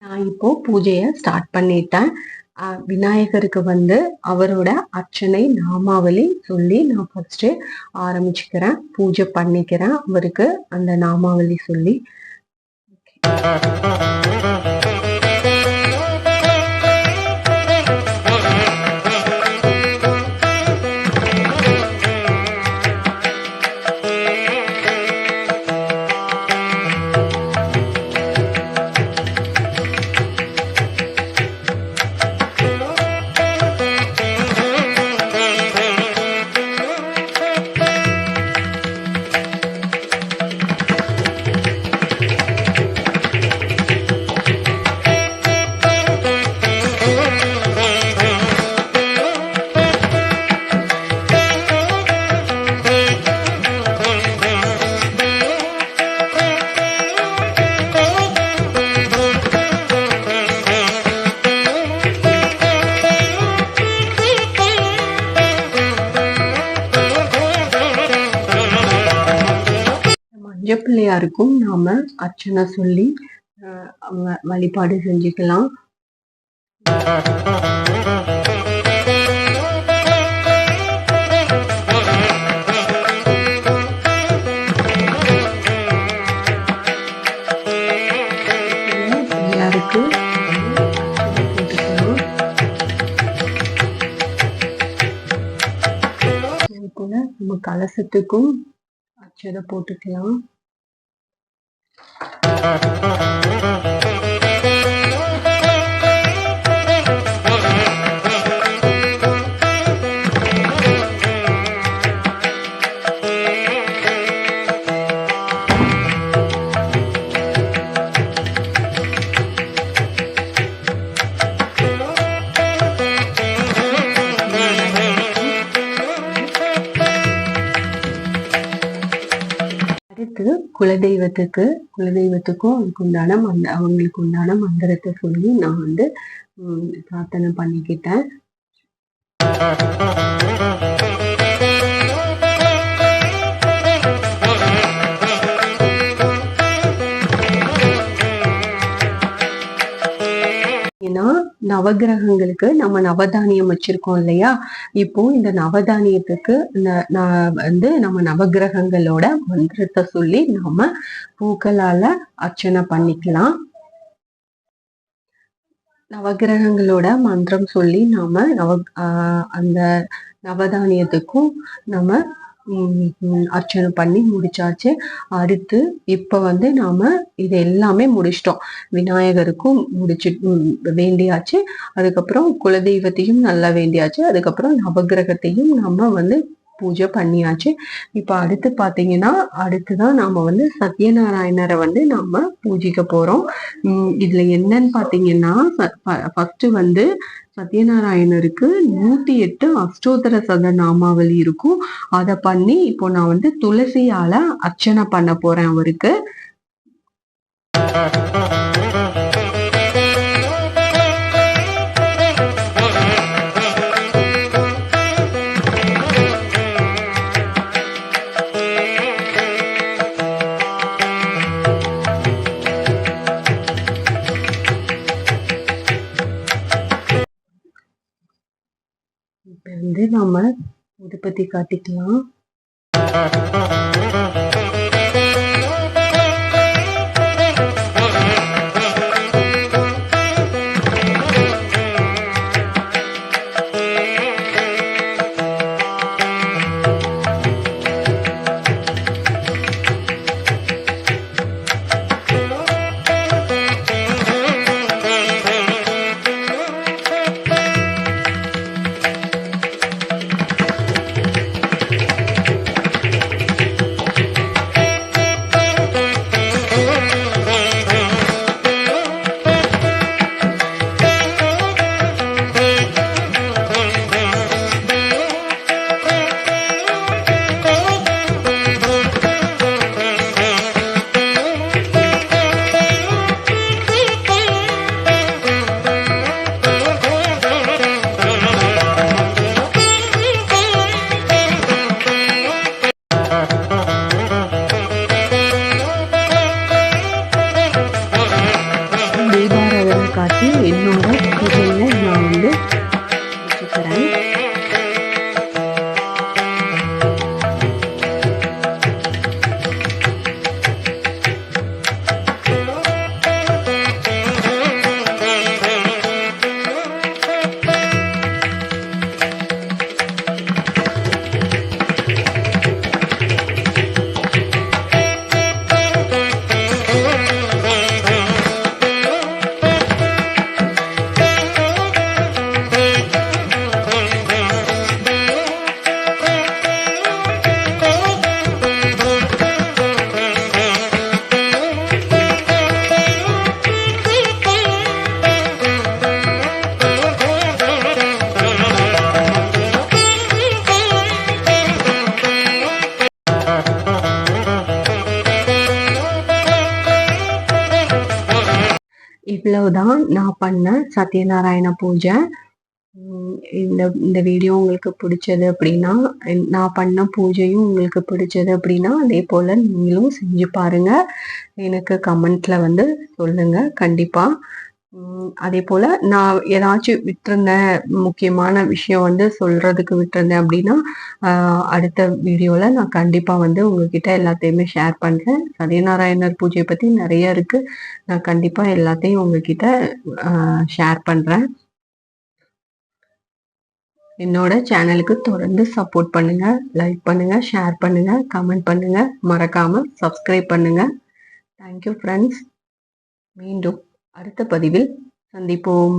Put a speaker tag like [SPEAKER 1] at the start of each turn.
[SPEAKER 1] நான் இப்போ பூஜையை ஸ்டார்ட் பண்ணிட்டேன். விநாயகருக்கு வந்து அவரோட அர்ச்சனை நாமாவளி சொல்லி நான் ஃபர்ஸ்ட் ஆரம்பிச்சுக்கிறேன். பூஜை பண்ணிக்கிறேன் அவருக்கு அந்த நாமாவளி சொல்லி. பிள்ளையாருக்கும் நாம அர்ச்சனை சொல்லி வழிபாடு செஞ்சுக்கலாம். பிள்ளையாருக்கு போல நம்ம கலசத்துக்கும் அச்சதை போட்டுக்கலாம். அடுத்து குலதெய்வத்துக்கும் அவங்களுக்கு உண்டான மந்திரத்தை சொல்லி நான் வந்து பிரார்த்தனை பண்ணிக்கிட்டேன். ஏன்னா நவகிரகங்களுக்கு நம்ம நவதானியம் வச்சிருக்கோம் இல்லையா, இப்போ இந்த நவதானியத்துக்கு நம்ம நவகிரகங்களோட மந்திரத்தை சொல்லி நாம பூக்களால அர்ச்சனை பண்ணிக்கலாம். நவகிரகங்களோட மந்திரம் சொல்லி நாம அந்த நவதானியத்துக்கும் நம்ம அர்ச்சனை பண்ணி முடிச்சாச்சு. அடுத்து இப்ப வந்து நாம இது எல்லாமே முடிச்சிட்டோம். விநாயகருக்கும் வேண்டியாச்சு, அதுக்கப்புறம் குலதெய்வத்தையும் நல்லா வேண்டியாச்சு, அதுக்கப்புறம் நவகிரகத்தையும் நம்ம வந்து பூஜை பண்ணியாச்சு. இப்ப அடுத்து பாத்தீங்கன்னா அடுத்துதான் நாம வந்து சத்யநாராயணரை வந்து நாம பூஜிக்க போறோம். இதுல என்னன்னு பாத்தீங்கன்னா ஃபர்ஸ்ட் வந்து சத்யநாராயணருக்கு 108 அஷ்டோத்தர சத நாமாவளி இருக்கும். அதை பண்ணி இப்போ நான் வந்து துளசியால அர்ச்சனை பண்ண போறேன் அவருக்கு. இப்ப வந்து நாம உடுப்பத்தி காட்டிக்கலாம். தீபம் காட்டி என்னோட பூஜையை நான் வந்து வச்சுக்கிறேன். இவ்வளவுதான் நான் பண்ண சத்யநாராயண பூஜை. இந்த இந்த வீடியோ உங்களுக்கு பிடிச்சது அப்படின்னா, நான் பண்ண பூஜையும் உங்களுக்கு பிடிச்சது அப்படின்னா, அதே போல நீங்களும் செஞ்சு பாருங்க. எனக்கு கமெண்ட்ல வந்து சொல்லுங்க கண்டிப்பா. அதே போல நான் ஏதாச்சும் விட்டிருந்தேன், முக்கியமான விஷயம் வந்து சொல்றதுக்கு விட்டிருந்தேன் அப்படின்னா, அடுத்த வீடியோல நான் கண்டிப்பா வந்து உங்ககிட்ட எல்லாத்தையுமே ஷேர் பண்றேன். சத்யநாராயணர் பூஜை பத்தி நிறைய இருக்கு. நான் கண்டிப்பா எல்லாத்தையும் உங்ககிட்ட ஷேர் பண்றேன். என்னோட சேனலுக்கு தொடர்ந்து சப்போர்ட் பண்ணுங்க, லைக் பண்ணுங்க, ஷேர் பண்ணுங்க, கமெண்ட் பண்ணுங்க, மறக்காம சப்ஸ்கிரைப் பண்ணுங்க. Thank you friends. மீண்டும் அடுத்த பதிவில் சந்திப்போம்.